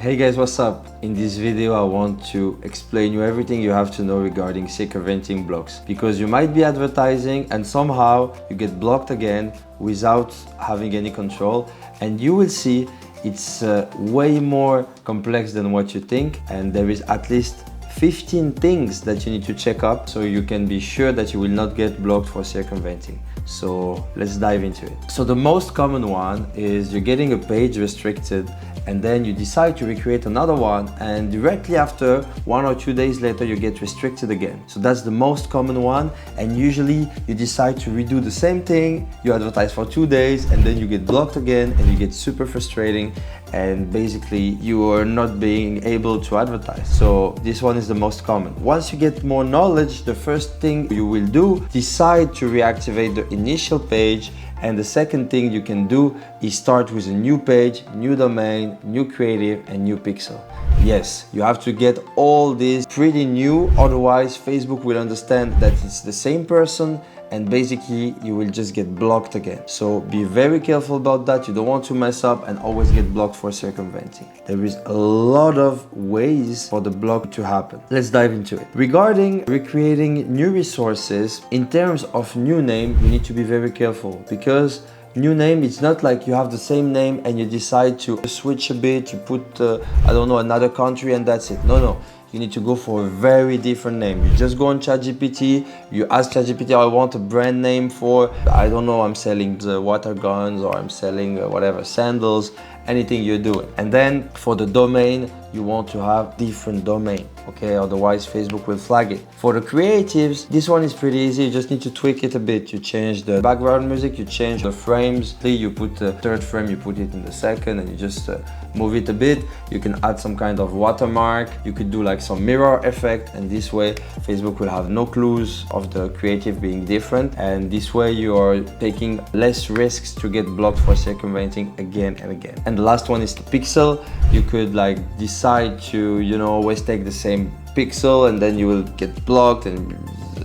Hey guys, what's up? In this video I want to explain you everything you have to know regarding circumventing blocks, because you might be advertising and somehow you get blocked again without having any control, and you will see it's way more complex than what you think, and there is at least 15 things that you need to check up so you can be sure that you will not get blocked for circumventing. So let's dive into it. So the most common one is you're getting a page restricted and then you decide to recreate another one, and directly after 1 or 2 days later you get restricted again. So that's the most common one, and usually you decide to redo the same thing, you advertise for 2 days and then you get blocked again, and you get super frustrating, and basically you are not being able to advertise. So this one is the most common. Once you get more knowledge, the first thing you will do, decide to reactivate the initial page. And the second thing you can do is start with a new page, new domain, new creative, and new pixel. Yes, you have to get all this pretty new, otherwise Facebook will understand that it's the same person and basically you will just get blocked again. So be very careful about that. You don't want to mess up and always get blocked for circumventing. There is a lot of ways for the block to happen. Let's dive into it. Regarding recreating new resources, in terms of new name, you need to be very careful, because new name, it's not like you have the same name and you decide to switch a bit, you put, I don't know, another country and that's it. No. You need to go for a very different name. You just go on ChatGPT, you ask ChatGPT, I want a brand name for, I don't know, I'm selling the water guns, or I'm selling whatever, sandals, anything you're doing. And then for the domain, you want to have different domain, okay? Otherwise Facebook will flag it. For the creatives, this one is pretty easy. You just need to tweak it a bit. You change the background music, you change the frames. You put the third frame, you put it in the second, and you just move it a bit. You can add some kind of watermark. You could do like some mirror effect, and this way Facebook will have no clues of the creative being different. And this way you are taking less risks to get blocked for circumventing again and again. And the last one is the pixel. You could like decide to, you know, always take the same pixel, and then you will get blocked and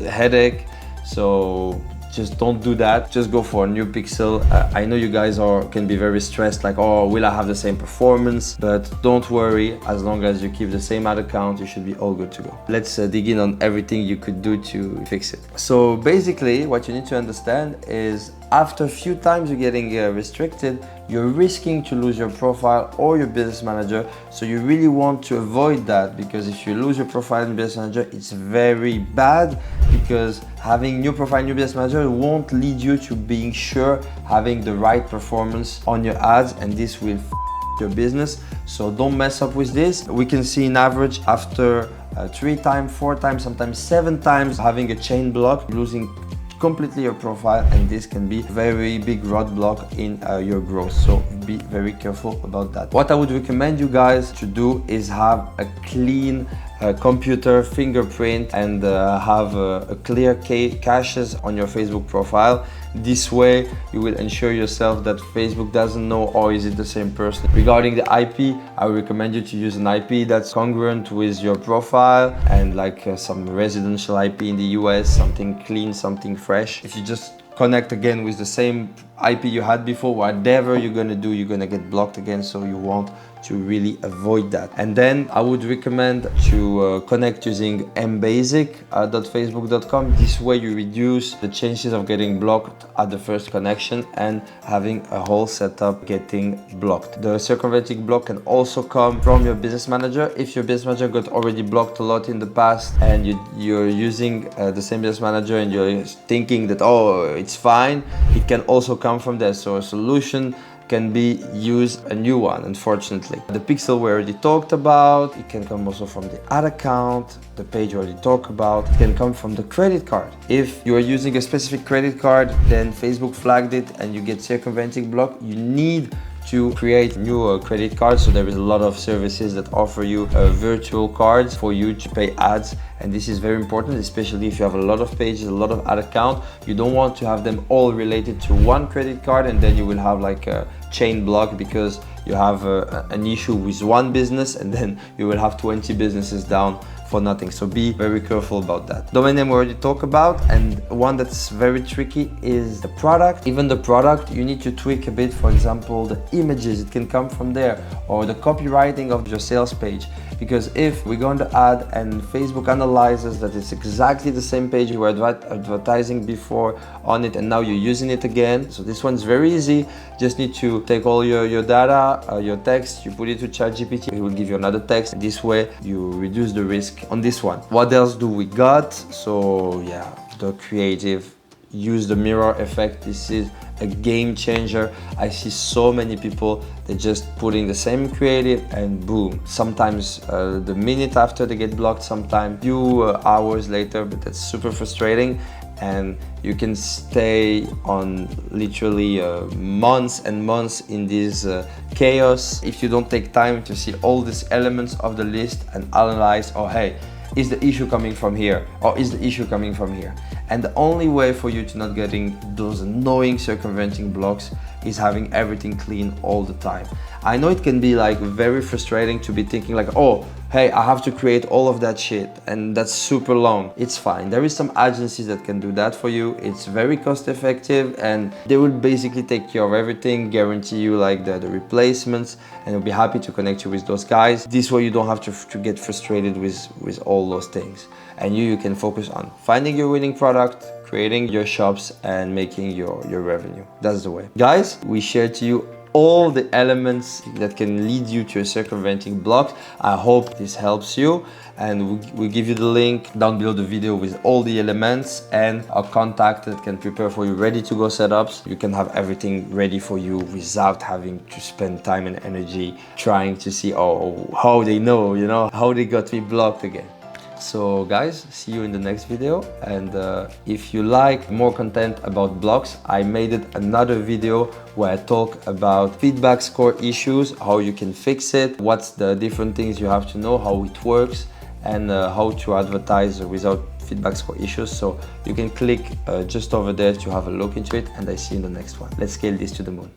headache. So just don't do that. Just go for a new pixel. I know you guys can be very stressed, like, oh, will I have the same performance? But don't worry, as long as you keep the same ad account, you should be all good to go. Let's dig in on everything you could do to fix it. So basically what you need to understand is, after a few times you're getting restricted, you're risking to lose your profile or your business manager. So you really want to avoid that, because if you lose your profile and business manager, it's very bad, because having new profile and new business manager won't lead you to being sure having the right performance on your ads, and this will your business. So don't mess up with this. We can see in average after 3 times, 4 times, sometimes 7 times having a chain block, losing completely your profile, and this can be very big roadblock in your growth. So be very careful about that. What I would recommend you guys to do is have a clean computer fingerprint and have a clear caches on your Facebook profile. This way you will ensure yourself that Facebook doesn't know, or is it the same person. Regarding the IP, I would recommend you to use an IP that's congruent with your profile, and like some residential IP in the US, something clean, something fresh. If you just connect again with the same IP you had before, whatever you're gonna do, you're gonna get blocked again. So you want to really avoid that. And then I would recommend to connect using mbasic.facebook.com. This way you reduce the chances of getting blocked at the first connection and having a whole setup getting blocked. The circumventing block can also come from your business manager. If your business manager got already blocked a lot in the past, and you're using the same business manager and you're thinking that, oh, it's fine, it can also come from there. So a solution can be use a new one, unfortunately. The pixel we already talked about. It can come also from the ad account, the page we already talked about. It can come from the credit card. If you are using a specific credit card, then Facebook flagged it and you get circumventing block, you need to create new credit cards. So there is a lot of services that offer you virtual cards for you to pay ads, and this is very important, especially if you have a lot of pages, a lot of ad account. You don't want to have them all related to one credit card, and then you will have like a chain block, because you have an issue with one business and then you will have 20 businesses down for nothing. So be very careful about that. Domain name we already talked about, and one that's very tricky is the product. Even the product, you need to tweak a bit. For example, the images, it can come from there, or the copywriting of your sales page. Because if we're going to add and Facebook analyzes that it's exactly the same page you were advertising before on it, and now you're using it again. So this one's very easy. Just need to take all your data, your text, you put it to ChatGPT, it will give you another text. This way you reduce the risk on this one. What else do we got? So yeah, the creative. Use the mirror effect. This is a game changer. I see so many people, they're just putting the same creative and boom. Sometimes the minute after they get blocked, sometimes few hours later, but that's super frustrating. And you can stay on literally months and months in this chaos if you don't take time to see all these elements of the list and analyze, oh hey, is the issue coming from here, or is the issue coming from here? And the only way for you to not getting those annoying circumventing blocks is having everything clean all the time. I know it can be like very frustrating to be thinking like, oh, hey, I have to create all of that shit and that's super long. It's fine. There is some agencies that can do that for you. It's very cost effective and they will basically take care of everything, guarantee you like the replacements, and they'll be happy to connect you with those guys. This way you don't have to get frustrated with all those things. And you can focus on finding your winning product, creating your shops, and making your revenue. That's the way. Guys, we shared to you all the elements that can lead you to a circumventing block. I hope this helps you, and we'll give you the link down below the video with all the elements and a contact that can prepare for you ready to go setups. You can have everything ready for you without having to spend time and energy trying to see, oh, how they know, you know, how they got me blocked again. So guys, see you in the next video, and if you like more content about blocks, I made it another video where I talk about feedback score issues, how you can fix it, what's the different things you have to know, how it works, and how to advertise without feedback score issues. So you can click just over there to have a look into it, and I see you in the next one. Let's scale this to the moon.